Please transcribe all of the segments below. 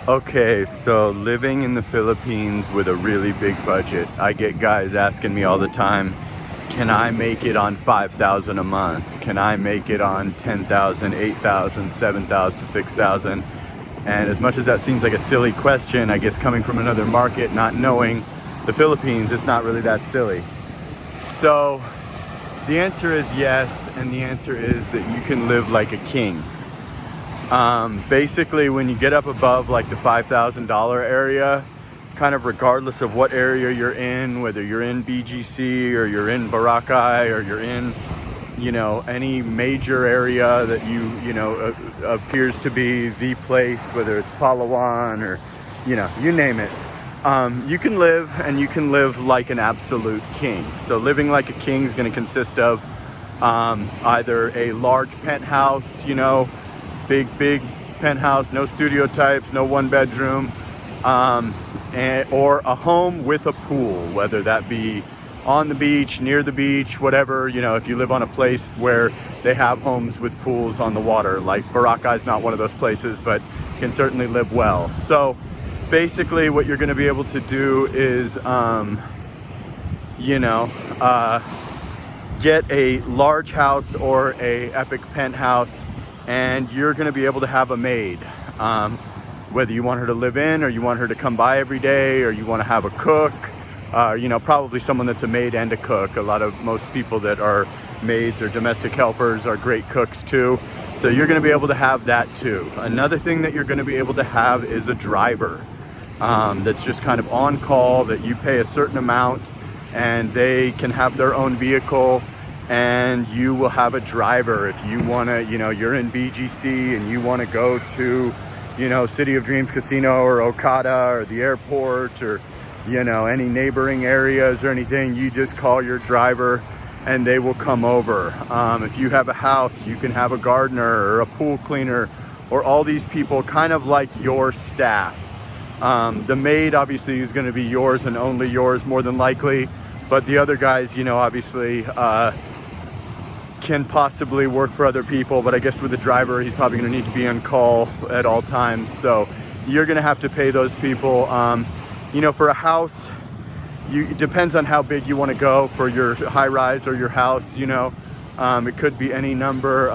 Okay, so living in the Philippines with a really big budget, I get guys asking me all the time, can I make it on 5,000 a month? Can I make it on 10,000, 8,000, 7,000, 6,000? And as much as that seems like a silly question, I guess coming from another market, not knowing the Philippines, it's not really that silly. So the answer is yes, and the answer is that you can live like a king. Basically, when you get up above like the $5,000 area, kind of regardless of what area you're in, whether you're in BGC or you're in Boracay or you're in, any major area that appears to be the place, whether it's Palawan or, you name it. You can live, and you can live like an absolute king. So living like a king is going to consist of either a large penthouse, big penthouse, no studio types, no one bedroom, or a home with a pool, whether that be on the beach, near the beach, whatever. If you live on a place where they have homes with pools on the water, like Boracay is not one of those places, but can certainly live well. So basically what you're going to be able to do is get a large house or a epic penthouse, and you're going to be able to have a maid, whether you want her to live in, or you want her to come by every day, or you want to have a cook, probably someone that's a maid and a cook. Most people that are maids or domestic helpers are great cooks too. So you're going to be able to have that too. Another thing that you're going to be able to have is a driver that's just kind of on call, that you pay a certain amount and they can have their own vehicle, and you will have a driver if you want to, you're in BGC and you want to go to, City of Dreams Casino or Okada or the airport or, any neighboring areas or anything. You just call your driver and they will come over. If you have a house, you can have a gardener or a pool cleaner, or all these people kind of like your staff. The maid obviously is going to be yours and only yours, more than likely, but the other guys, obviously can possibly work for other people. But I guess with the driver, he's probably going to need to be on call at all times, so you're going to have to pay those people. For a house, it depends on how big you want to go for your high rise or your house. It could be any number,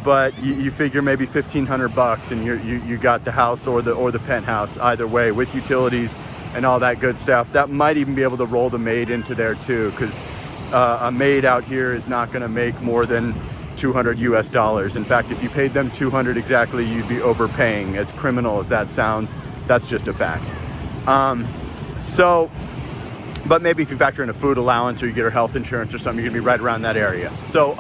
but you figure maybe $1,500 and you got the house or the penthouse, either way, with utilities and all that good stuff. That might even be able to roll the maid into there too, because a maid out here is not going to make more than $200 US. In fact, if you paid them $200 exactly, you'd be overpaying. As criminal as that sounds, that's just a fact. But maybe if you factor in a food allowance or you get her health insurance or something, you're gonna be right around that area. So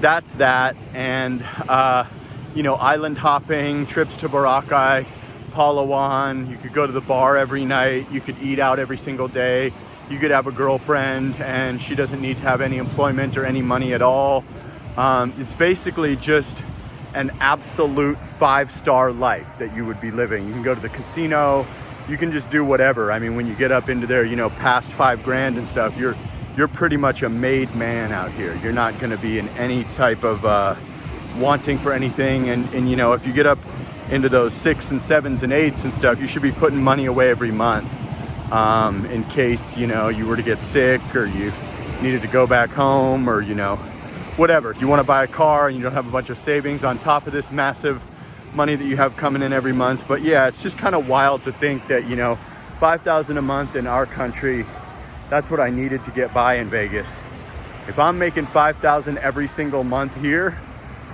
that's that. And island hopping, trips to Boracay, Palawan, you could go to the bar every night, you could eat out every single day, you could have a girlfriend and she doesn't need to have any employment or any money at all. It's basically just an absolute 5-star life that you would be living. You can go to the casino, you can just do whatever. I mean, when you get up into there, past $5,000 and stuff, you're pretty much a made man out here. You're not going to be in any type of wanting for anything. And if you get up into those 6s and 7s and 8s and stuff, you should be putting money away every month in case you were to get sick, or you needed to go back home, or whatever. If you want to buy a car and you don't have a bunch of savings on top of this massive money that you have coming in every month. But yeah, it's just kind of wild to think that $5,000 a month in our country, that's what I needed to get by in Vegas. If I'm making $5,000 every single month here,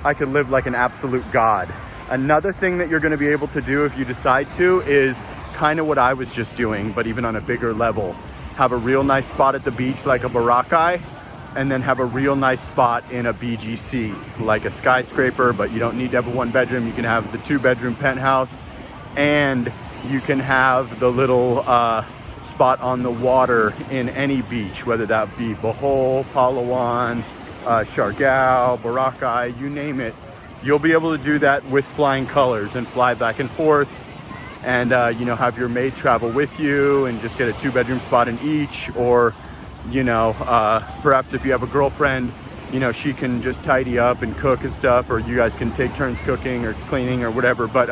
I could live like an absolute god. Another thing that you're going to be able to do if you decide to is kind of what I was just doing, but even on a bigger level. Have a real nice spot at the beach like a Boracay, and then have a real nice spot in a BGC, like a skyscraper, but you don't need to have a 1-bedroom. You can have the 2-bedroom penthouse, and you can have the little spot on the water in any beach, whether that be Bohol, Palawan, Siargao, Boracay, you name it. You'll be able to do that with flying colors and fly back and forth, and have your maid travel with you and just get a 2-bedroom spot in each. Or perhaps if you have a girlfriend, she can just tidy up and cook and stuff, or you guys can take turns cooking or cleaning or whatever. But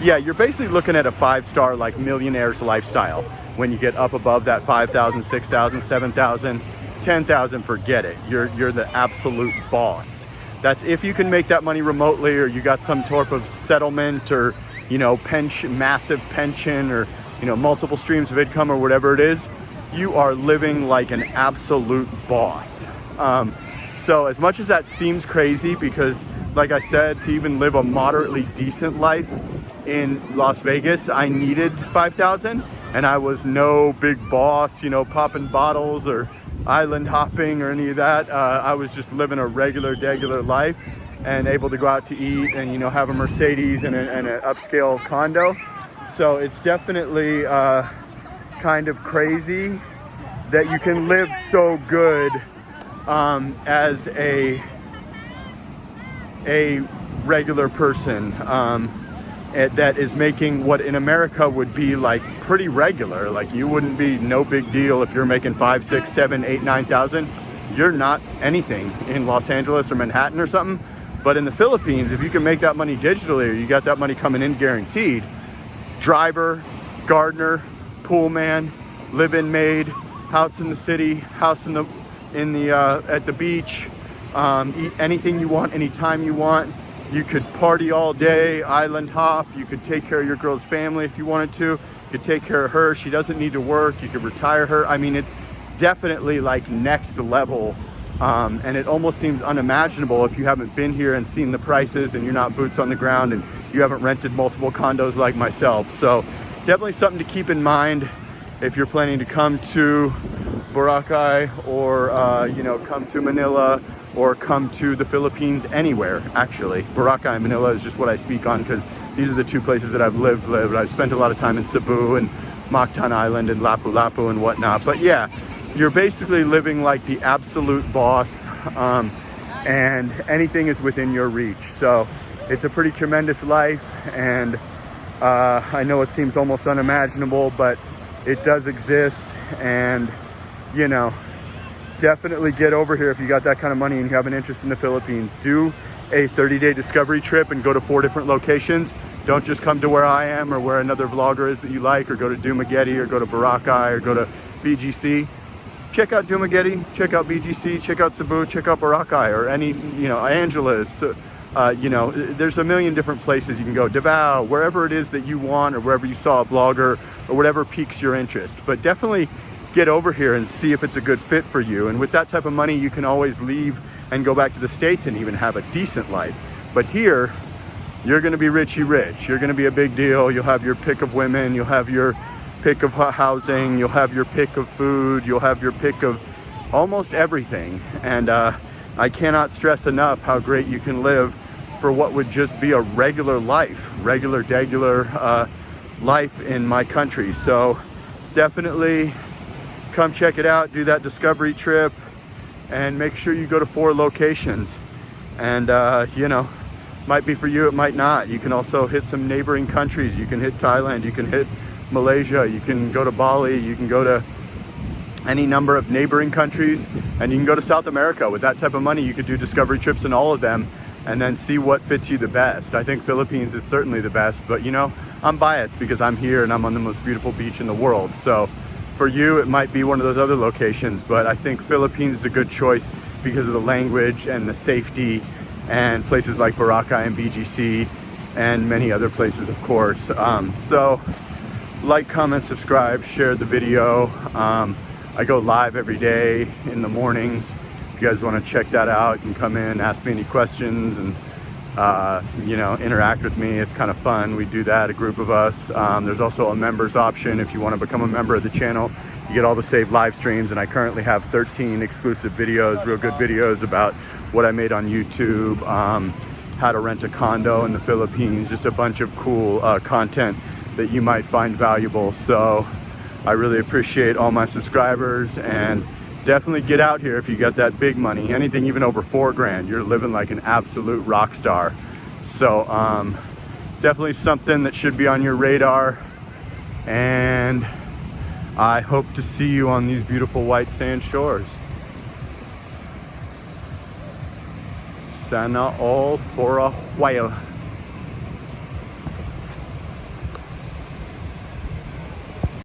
yeah, you're basically looking at a 5-star like millionaire's lifestyle. When you get up above that 5,000, 6,000, 7,000, 10,000, forget it. You're the absolute boss. That's if you can make that money remotely, or you got some sort of settlement, or pension, massive pension, or multiple streams of income, or whatever it is. You are living like an absolute boss. So as much as that seems crazy, because like I said, to even live a moderately decent life in Las Vegas, I needed 5,000, and I was no big boss, popping bottles or island hopping or any of that. I was just living a regular life and able to go out to eat and have a Mercedes and an upscale condo. So it's definitely kind of crazy that you can live so good as a regular person that is making what in America would be like pretty regular. Like, you wouldn't be no big deal if you're making 5, 6, 7, 8, 9,000. You're not anything in Los Angeles or Manhattan or something. But in the Philippines, if you can make that money digitally, or you got that money coming in guaranteed, driver, gardener, pool man, live-in maid, house in the city, house at the beach, eat anything you want, anytime you want. You could party all day, island hop. You could take care of your girl's family if you wanted to. You could take care of her. She doesn't need to work. You could retire her. I mean, it's definitely like next level. And it almost seems unimaginable if you haven't been here and seen the prices, and you're not boots on the ground, and you haven't rented multiple condos like myself. So definitely something to keep in mind if you're planning to come to Boracay, or come to Manila, or come to the Philippines, anywhere actually. Boracay and Manila is just what I speak on, because these are the two places that I've lived. I've spent a lot of time in Cebu and Mactan Island and Lapu-Lapu and whatnot. But yeah, you're basically living like the absolute boss, and anything is within your reach. So it's a pretty tremendous life, and I know it seems almost unimaginable, but it does exist. And definitely get over here if you got that kind of money and you have an interest in the Philippines. Do a 30-day discovery trip and go to 4 different locations. Don't just come to where I am or where another vlogger is that you like, or go to Dumaguete, or go to Boracay, or go to BGC. Check out Dumaguete, check out BGC, check out Cebu, check out Boracay, or any, Angeles. There's a million different places you can go. Davao, wherever it is that you want, or wherever you saw a vlogger, or whatever piques your interest. But definitely get over here and see if it's a good fit for you. And with that type of money, you can always leave and go back to the States and even have a decent life. But here, you're gonna be richy rich. You're gonna be a big deal. You'll have your pick of women, you'll have your pick of housing, you'll have your pick of food, you'll have your pick of almost everything. And I cannot stress enough how great you can live for what would just be a regular life, regular life in my country. So definitely come check it out, do that discovery trip, and make sure you go to 4 locations. And might be for you, it might not. You can also hit some neighboring countries. You can hit Thailand, you can hit Malaysia, you can go to Bali, you can go to any number of neighboring countries, and you can go to South America. With that type of money, you could do discovery trips in all of them and then see what fits you the best. I think Philippines is certainly the best, but I'm biased because I'm here and I'm on the most beautiful beach in the world. So for you, it might be one of those other locations, but I think Philippines is a good choice because of the language and the safety, and places like Boracay and BGC and many other places, of course. So like, comment, subscribe, share the video. I go live every day in the mornings. If you guys want to check that out, you can come in, ask me any questions, and interact with me. It's kind of fun. We do that, a group of us. There's also a members option. If you want to become a member of the channel, you get all the saved live streams, and I currently have 13 exclusive videos, real good videos about what I made on YouTube, how to rent a condo in the Philippines, just a bunch of cool content that you might find valuable. So I really appreciate all my subscribers, and definitely get out here if you got that big money. Anything even over 4 grand, you're living like an absolute rock star. So it's definitely something that should be on your radar, and I hope to see you on these beautiful white sand shores. Sana all for a while.